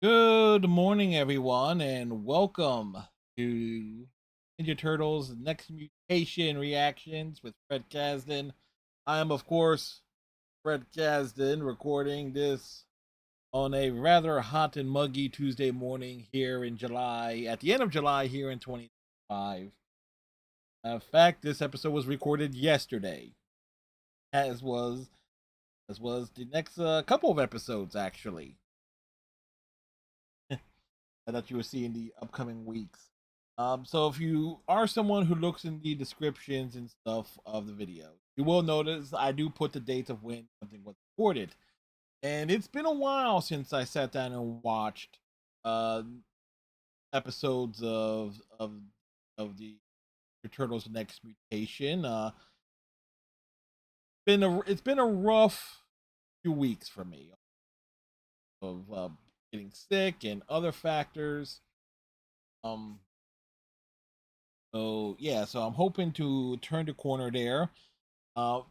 Good morning, everyone, and welcome to Ninja Turtles Next Mutation Reactions with Fred Kasdan. I am, of course, Fred Kasdan, recording this on a rather hot and muggy Tuesday morning here in July, at the end of July here in 2025. In fact, this episode was recorded yesterday, as was the next couple of episodes, actually, that you will see in the upcoming weeks. So if you are someone who looks in the descriptions and stuff of the video, you will notice I do put the date of when something was recorded. And it's been a while since I sat down and watched uh, episodes of the Turtles Next Mutation. It's been a rough few weeks for me of getting sick and other factors. Um, so yeah, so I'm hoping to turn the corner there. Uh,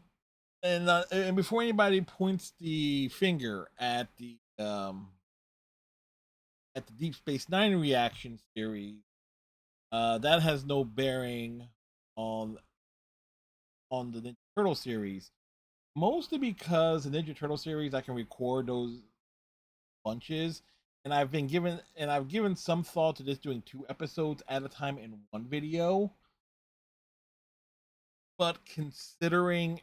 and before anybody points the finger at the Deep Space Nine reaction series, that has no bearing on the Ninja Turtle series. Mostly because the Ninja Turtle series, I can record those bunches, and I've given some thought to just doing 2 episodes at a time in one video. But considering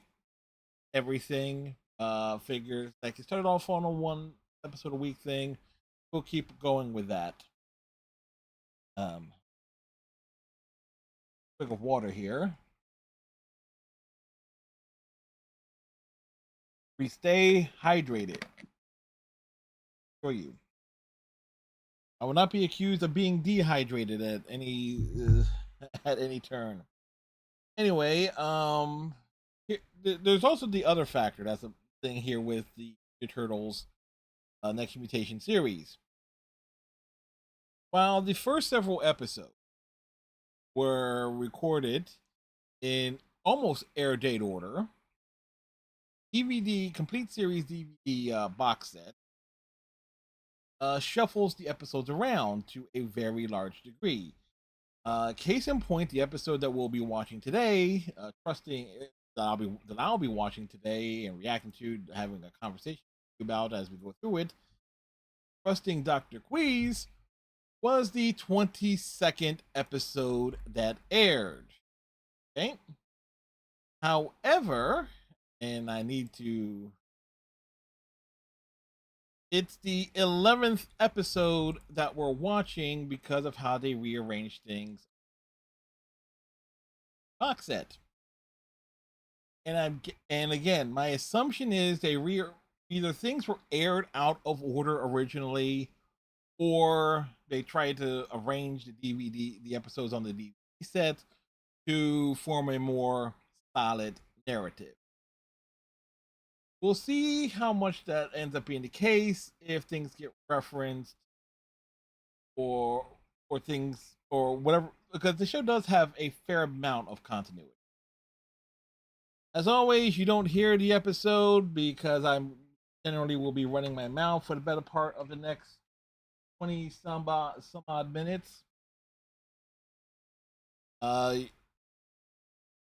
everything, figures like it started off on a 1 episode a week thing. We'll keep going with that. Um, Quick of water here. We stay hydrated for you. I will not be accused of being dehydrated at any turn. Anyway, there's also the other factor. That's a thing here with the Turtles Next Mutation series. While the first several episodes were recorded in almost air date order, DVD complete series DVD box set shuffles the episodes around to a very large degree. Case in point, the episode that we'll be watching today, trusting that I'll be watching today and reacting to, having a conversation about as we go through it. Trusting Dr. Quease was the 22nd episode that aired. Okay. However, and I need to it's the 11th episode that we're watching because of how they rearranged things box set. And again, my assumption is either things were aired out of order originally, or they tried to arrange the episodes on the DVD set to form a more solid narrative. We'll see how much that ends up being the case if things get referenced or things or whatever, because the show does have a fair amount of continuity. As always, you don't hear the episode because I'm generally will be running my mouth for the better part of the next 20 some odd minutes. Uh,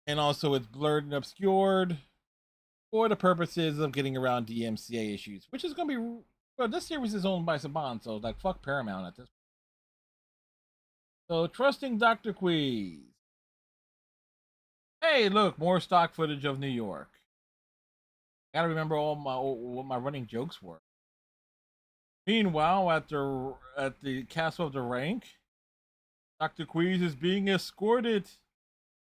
and also it's blurred and obscured for the purposes of getting around DMCA issues, which is going to be, well, this series is owned by Saban, so like fuck Paramount at this point. So trusting Dr. Queeze. Hey, look, more stock footage of New York. Gotta remember all my what my running jokes were. Meanwhile, at the Castle of the Rank, Dr. Queeze is being escorted to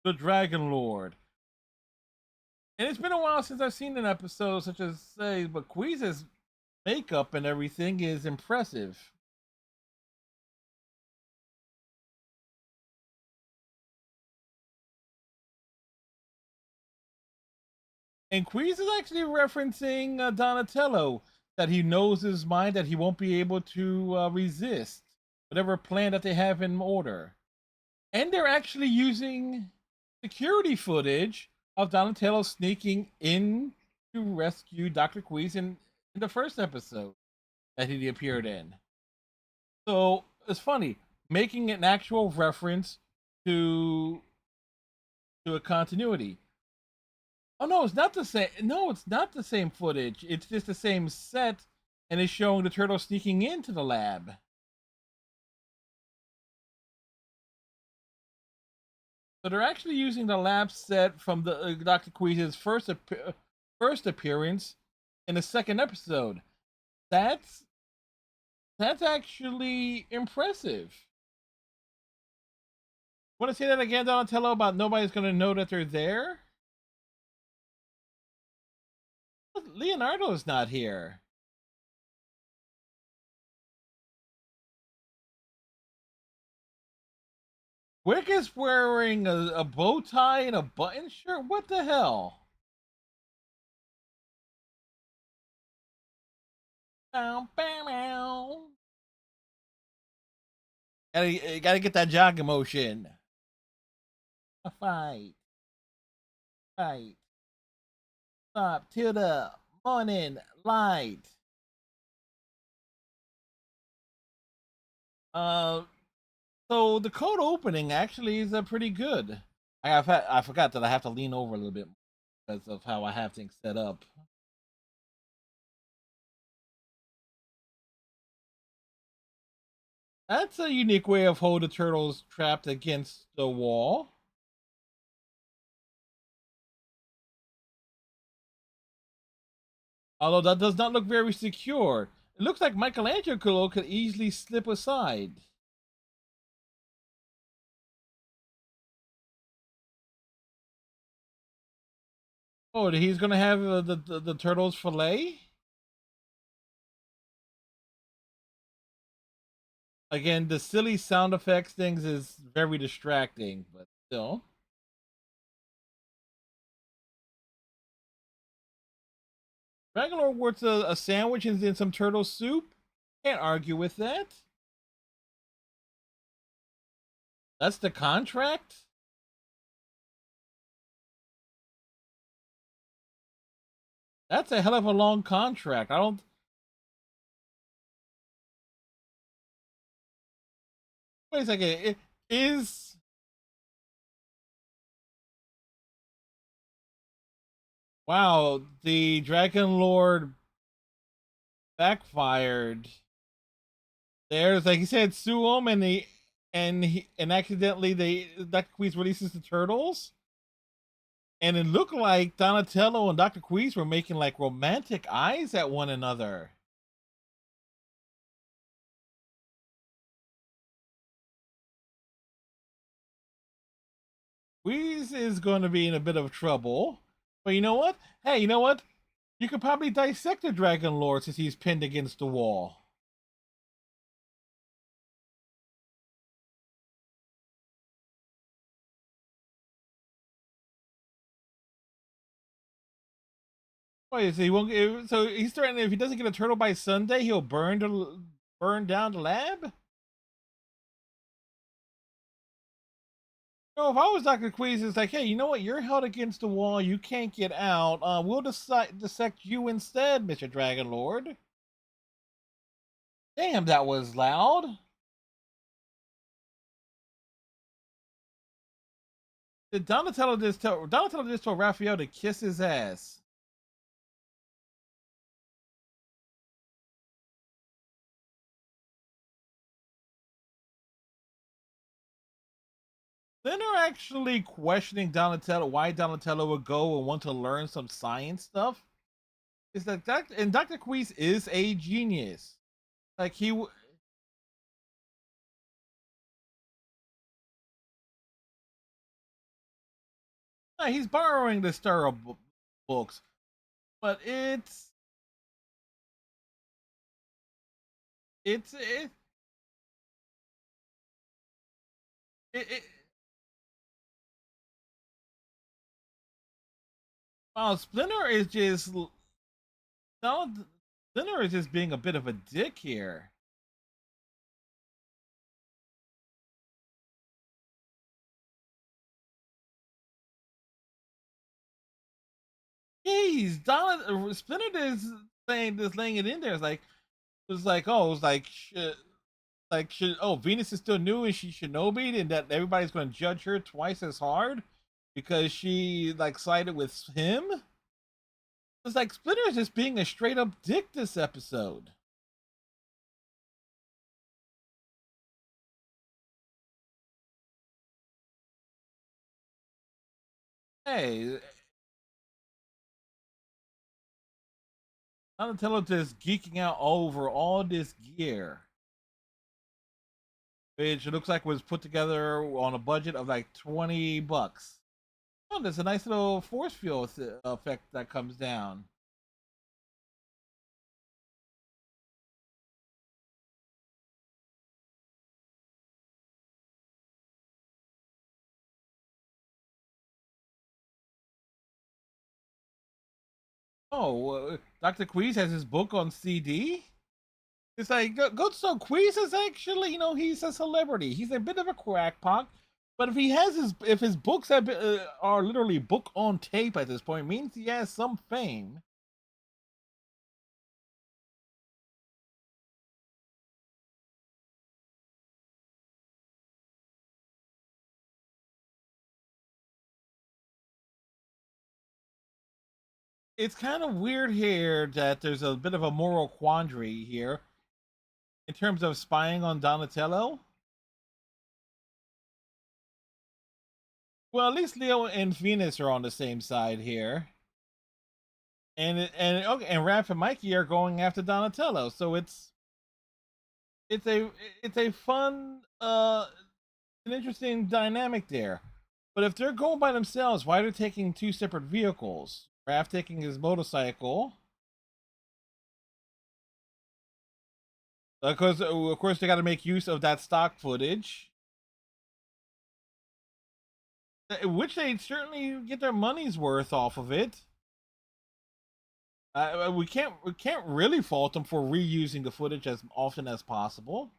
the Dragon Lord. And it's been a while since I've seen an episode such as say, but Queeze's makeup and everything is impressive. And Queeze is actually referencing Donatello, that he knows his mind that he won't be able to resist whatever plan that they have in order. And they're actually using security footage of Donatello sneaking in to rescue Dr. Queeze in the first episode that he appeared in. So it's funny making an actual reference to a continuity. Oh no, it's not the same. No, it's not the same footage. It's just the same set, and it's showing the turtle sneaking into the lab. So they're actually using the lab set from the Dr. Quease's first appearance in the second episode. That's that's actually impressive. Want to say that again, Donatello? About nobody's going to know that they're there? Leonardo's not here. Wick is wearing a bow tie and a button shirt. What the hell? Bow, bow, bow. Gotta get that jogging motion. A fight, fight, stop till the morning light. Uh, so the code opening actually is pretty good. I forgot that I have to lean over a little bit because of how I have things set up. That's a unique way of holding the turtles trapped against the wall. Although that does not look very secure. It looks like Michelangelo could easily slip aside. Oh, he's gonna have the turtles fillet again. The silly sound effects things is very distracting, but still. Regular wants a sandwich and then some turtle soup. Can't argue with that. That's the contract. That's a hell of a long contract. I don't. Wait a second. It is. Wow, the Dragon Lord backfired. There's like he said, sue him, and accidentally Dr. Queese releases the turtles, and it looked like Donatello and Dr. Queese were making like romantic eyes at one another. Queese is going to be in a bit of trouble, but you know what? Hey, you know what? You could probably dissect the Dragon Lord since he's pinned against the wall. Wait, so he won't. So he's threatening if he doesn't get a turtle by Sunday, he'll burn down the lab. No, if I was Dr. Queeze, it's like, hey, you know what? You're held against the wall. You can't get out. We'll dissect you instead, Mr. Dragon Lord. Damn, that was loud. Did Donatello just told Raphael to kiss his ass? Then they're actually questioning Donatello why Donatello would go and want to learn some science stuff. Is that and Dr. Queeze is a genius. Like he's borrowing the Star books, but it's it wow, no, Splinter is just being a bit of a dick here. Jeez, Splinter is saying this, laying it in there. It's like oh, it's like shit. Like, should Venus is still new and she Shinobi, and that everybody's going to judge her twice as hard because she like sided with him? It's like Splinter is just being a straight up dick this episode. Hey, Donatello just geeking out over all this gear, which looks like was put together on a budget of like $20. Oh, there's a nice little force field effect that comes down. Oh, Dr. Quease has his book on CD. It's like so Quease is actually, he's a celebrity. He's a bit of a crackpot, but if his books are literally book on tape at this point, it means he has some fame. It's kind of weird here that there's a bit of a moral quandary here in terms of spying on Donatello. Well, at least Leo and Venus are on the same side here, and Raph and Mikey are going after Donatello. So it's a it's a fun an interesting dynamic there. But if they're going by themselves, why are they taking two separate vehicles? Raph taking his motorcycle. Because of course they got to make use of that stock footage, which they certainly get their money's worth off of it. We can't really fault them for reusing the footage as often as possible.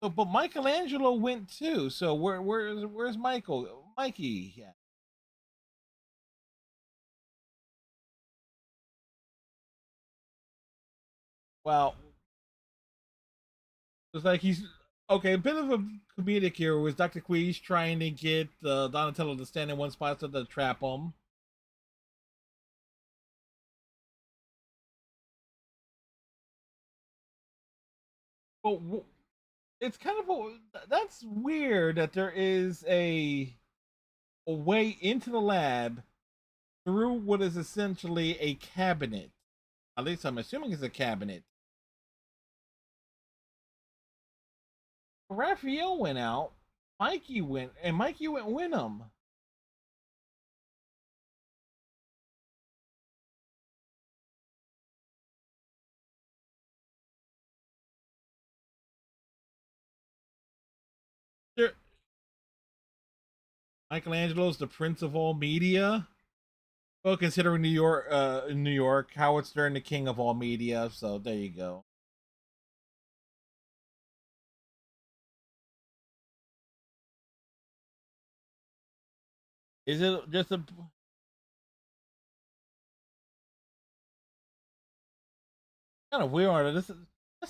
So, but Michelangelo went too. So where's Mikey? Yeah. Well, it's like he's okay. A bit of a comedic here was Dr. Queeze trying to get Donatello to stand in one spot so to trap him. But it's kind of that's weird that there is a way into the lab through what is essentially a cabinet. At least I'm assuming it's a cabinet. Raphael went out. Mikey went with him. There, Michelangelo's the prince of all media. Well, considering New York, Howard Stern, the king of all media. So there you go. Is it just a kind of weird? This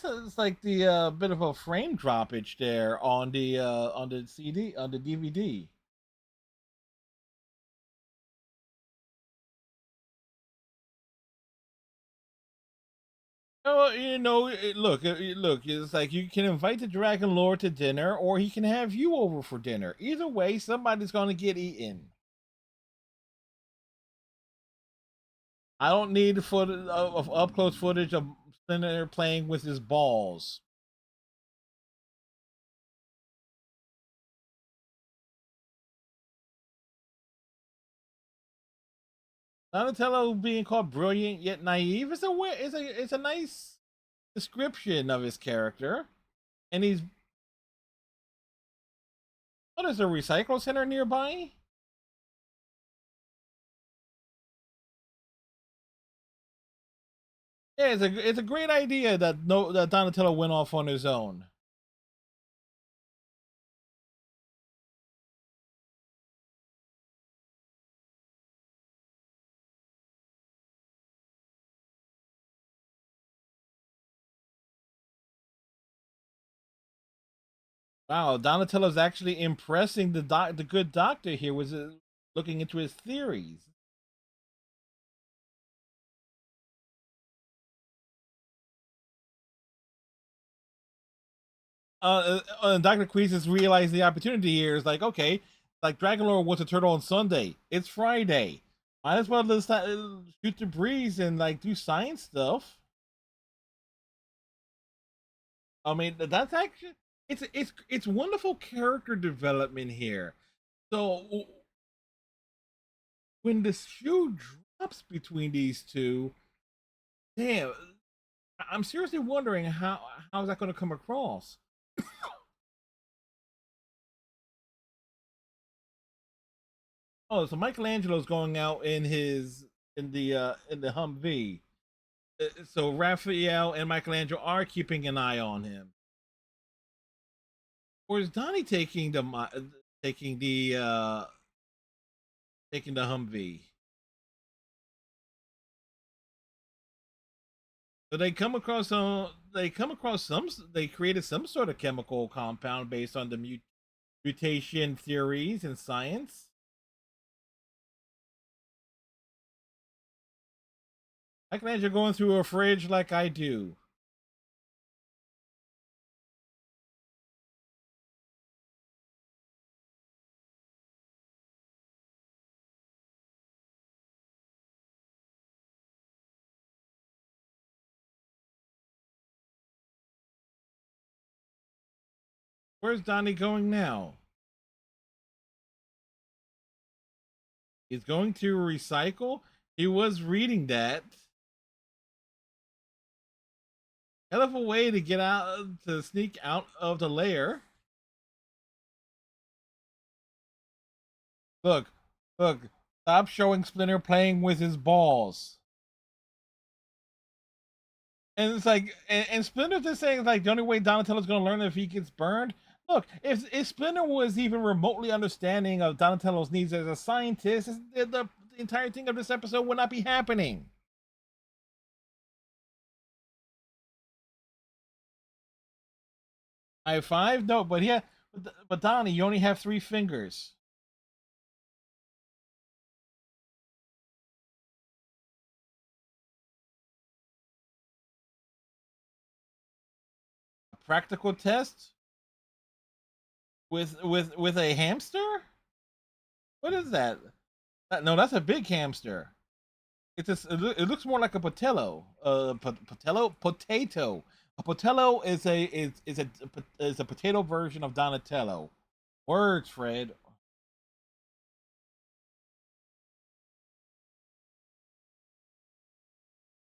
is like the bit of a frame droppage there on the CD on the DVD. Oh, look. It's like you can invite the Dragon Lord to dinner, or he can have you over for dinner. Either way, somebody's going to get eaten. I don't need of up close footage of Splinter playing with his balls. Donatello being called brilliant yet naive is a nice description of his character. And he's what is a recycle center nearby? Yeah, it's a great idea that no that Donatello went off on his own. Wow, Donatello's actually impressing the good doctor here. Was looking into his theories. Dr. Quease has realized the opportunity here is like, okay, like Dragonlord wants a turtle on Sunday. It's Friday. Might as well just shoot the breeze and like do science stuff. I mean, that's actually it's wonderful character development here. So when the shoe drops between these two, damn, I'm seriously wondering how is that going to come across. Oh, so Michelangelo's going out in the Humvee. So Raphael and Michelangelo are keeping an eye on him. Or is Donnie taking the taking the Humvee? So they created some sort of chemical compound based on the mutation theories and science. Michelangelo going through a fridge like I do. Where's Donnie going now? He's going to recycle. He was reading that. Hell of a way to get out to sneak out of the lair. Look, look, stop showing Splinter playing with his balls. And it's like, and Splinter's just saying like the only way Donatello's gonna learn if he gets burned. Look, if Splinter was even remotely understanding of Donatello's needs as a scientist, the entire thing of this episode would not be happening. I have five, no, but yeah, but Donnie, you only have three fingers. A practical test with a hamster. What is that? No, that's a big hamster. It looks more like a patello. Patello potato. A patello is a potato version of Donatello. Words, Fred.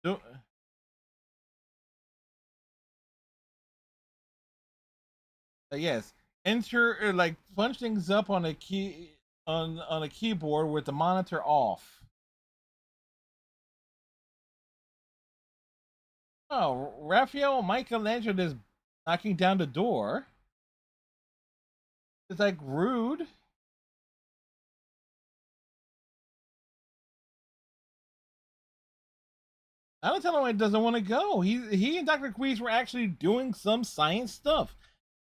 Do- yes, enter like punch things up on a a keyboard with the monitor off. Oh, Raphael Michelangelo is knocking down the door. It's like rude. Donatello doesn't want to go. He and Dr. Queeze were actually doing some science stuff.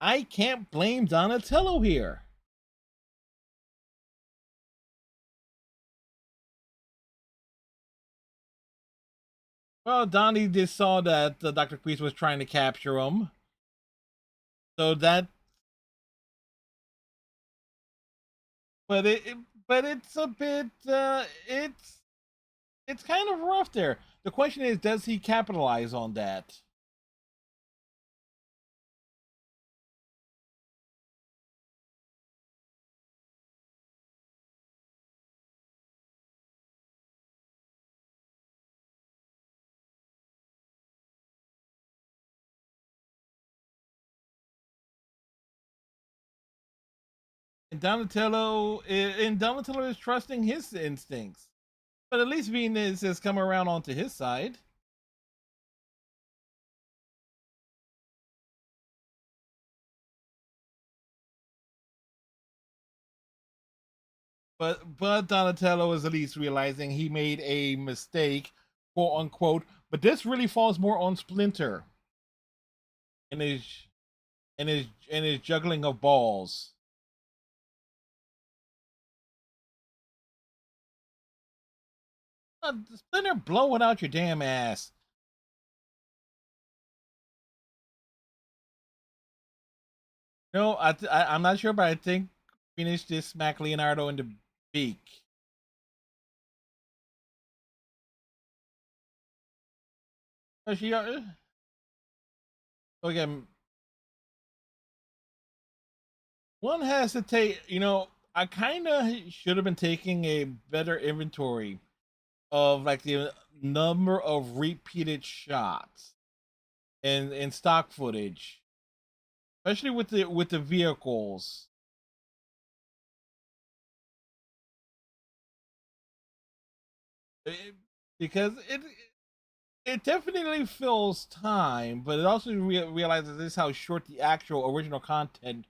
I can't blame Donatello here. Well, Donnie just saw that Dr. Queeze was trying to capture him. So that, but but it's a bit, it's kind of rough there. The question is, does he capitalize on that? And Donatello is trusting his instincts, but at least Venus has come around onto his side. But Donatello is at least realizing he made a mistake, quote unquote. But this really falls more on Splinter and his and his juggling of balls. Splinter, blow it out your damn ass. No, I'm not sure, but I think Phoenix just smacked Leonardo in the beak. But she, again, one has to take. I kind of should have been taking a better inventory of like the number of repeated shots and stock footage, especially with the vehicles. It- because it definitely fills time, but it also realizes this how short the actual original content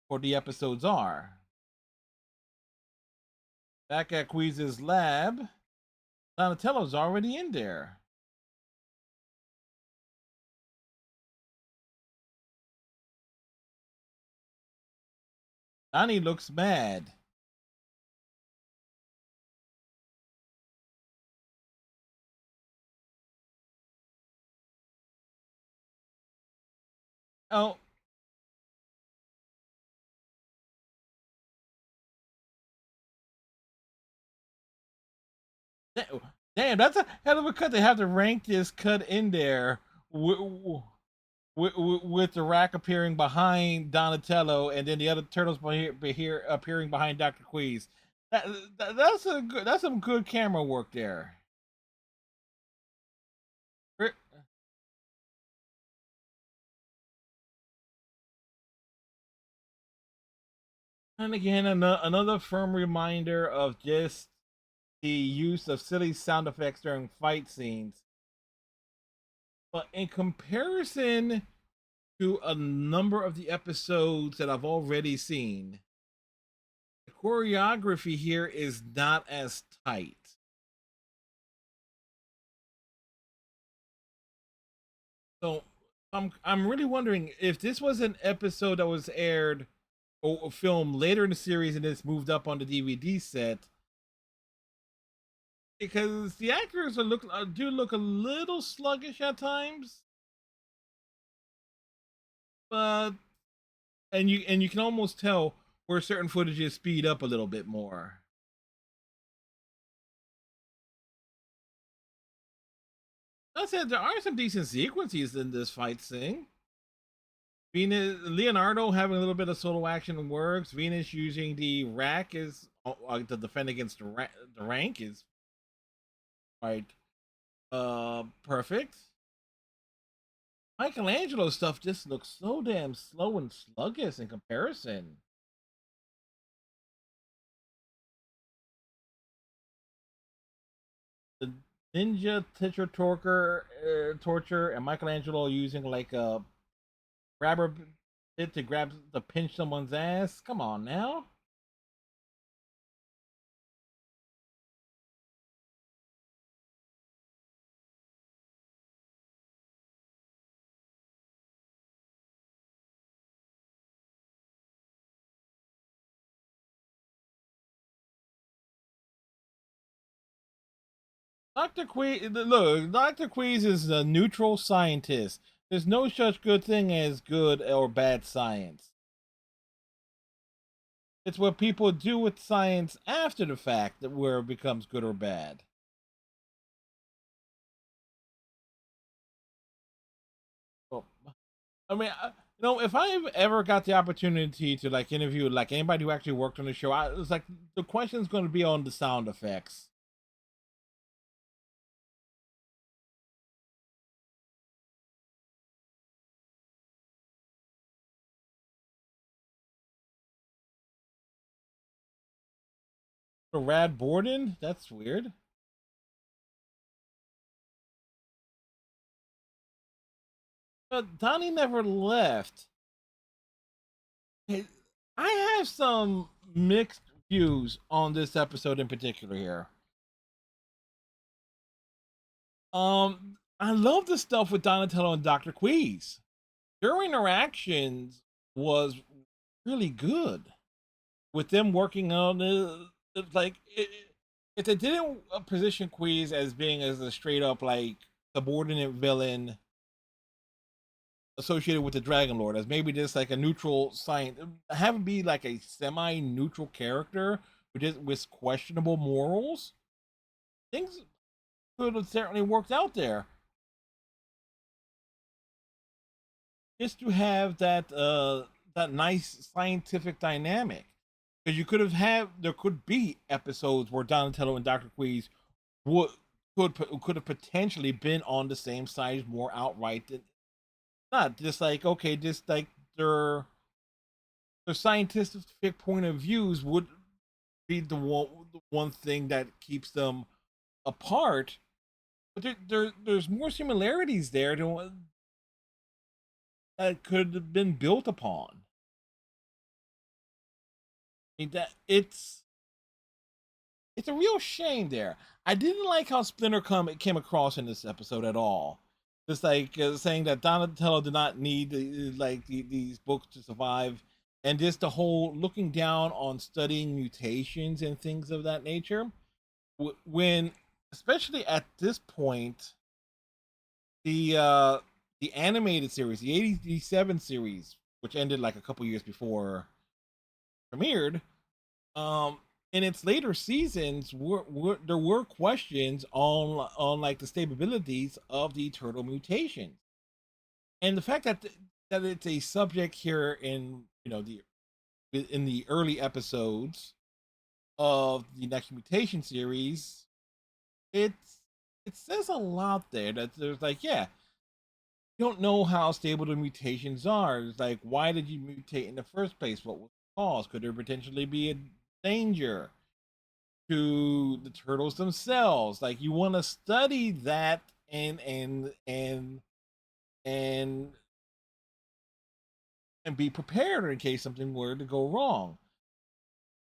for the episodes are. Back at Quease's lab, Donatello's already in there. Donnie looks mad. Oh, damn, that's a hell of a cut. They have to rank this cut in there with the rack appearing behind Donatello, and then the other turtles here appearing behind Doctor Quease. That's some good camera work there. And again, another firm reminder of just the use of silly sound effects during fight scenes. But in comparison to a number of the episodes that I've already seen, the choreography here is not as tight. So I'm really wondering if this was an episode that was aired or filmed later in the series and it's moved up on the DVD set, because the actors do look a little sluggish at times, but and you can almost tell where certain footages speed up a little bit more. That said, there are some decent sequences in this fight scene. Venus, Leonardo having a little bit of solo action works. Venus using the rack is to defend against the rank is quite perfect. Michelangelo stuff just looks so damn slow and sluggish in comparison. The ninja tetra torture and Michelangelo using like a grabber bit to pinch someone's ass. Come on now. Dr. Queeze is a neutral scientist. There's no such good thing as good or bad science. It's what people do with science after the fact that where it becomes good or bad. Well, I mean, if I ever got the opportunity to like interview like anybody who actually worked on the show, it's like the question's going to be on the sound effects. For Rad Borden, that's weird. But Donnie never left. Hey, I have some mixed views on this episode in particular here. I love the stuff with Donatello and Dr. Queeze. Their interactions was really good with them working on it, like if they didn't position Quease as being as a straight up like subordinate villain associated with the Dragon Lord, as maybe just like a neutral science, have him be like a semi neutral character with questionable morals, things could have certainly worked out there. Just to have that nice scientific dynamic, because you could have had there could be episodes where Donatello and Dr. Queeze would could have potentially been on the same side more outright than not. Just like okay, just like their their scientific point of views would be the one thing that keeps them apart. But there's more similarities there that could have been built upon. I mean, that it's a real shame there. I didn't like how Splinter came across in this episode at all. Just like saying that Donatello did not need these books to survive, and just the whole looking down on studying mutations and things of that nature. When, especially at this point, the uh, the animated series, the '87 series, which ended like a couple years before premiered, um in its later seasons there were questions on like the stabilities of the turtle mutation, and the fact that it's a subject here in the in the early episodes of the next mutation series. It says a lot there that there's like, yeah, you don't know how stable the mutations are. It's like, why did you mutate in the first place? What was the cause? Could there potentially be a danger to the turtles themselves? Like, you want to study that and and be prepared in case something were to go wrong.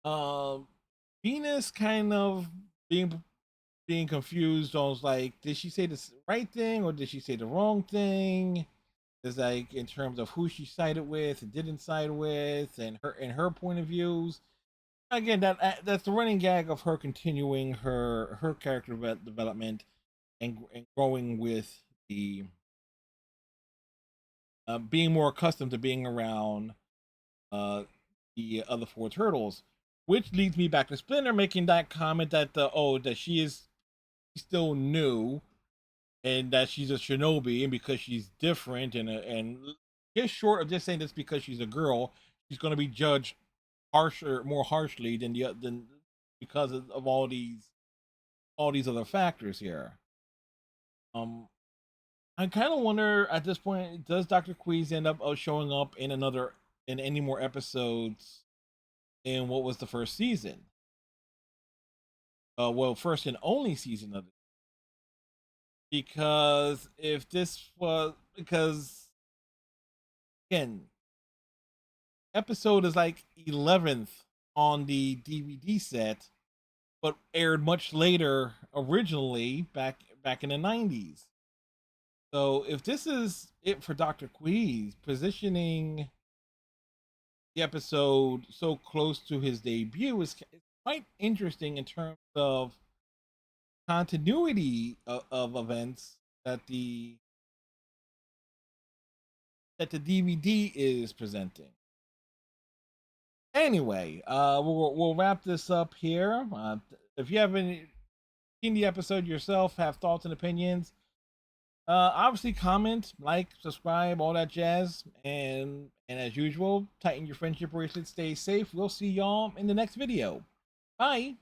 Um, Venus kind of being confused on like, did she say the right thing or did she say the wrong thing? Is like in terms of who she sided with and didn't side with, and her point of views. Again, that's the running gag of her continuing her character development and growing with the being more accustomed to being around uh, the other four turtles, which leads me back to Splinter making that comment that that she is still new and that she's a shinobi, and because she's different and just short of just saying this because she's a girl, she's going to be judged more harshly than because of all these other factors here. Um, I kind of wonder at this point, does Doctor Queeze end up showing up in any more episodes in what was the first season? Well, first and only season of it, because if this was because again, episode is like 11th on the DVD set, but aired much later originally back in the 90s. So if this is it for Doctor Queeze, positioning the episode so close to his debut is quite interesting in terms of continuity of events that the DVD is presenting. Anyway, we'll wrap this up here. If you haven't seen the episode yourself, have thoughts and opinions, obviously comment, like, subscribe, all that jazz, and as usual, tighten your friendship bracelet, stay safe. We'll see y'all in the next video. Bye.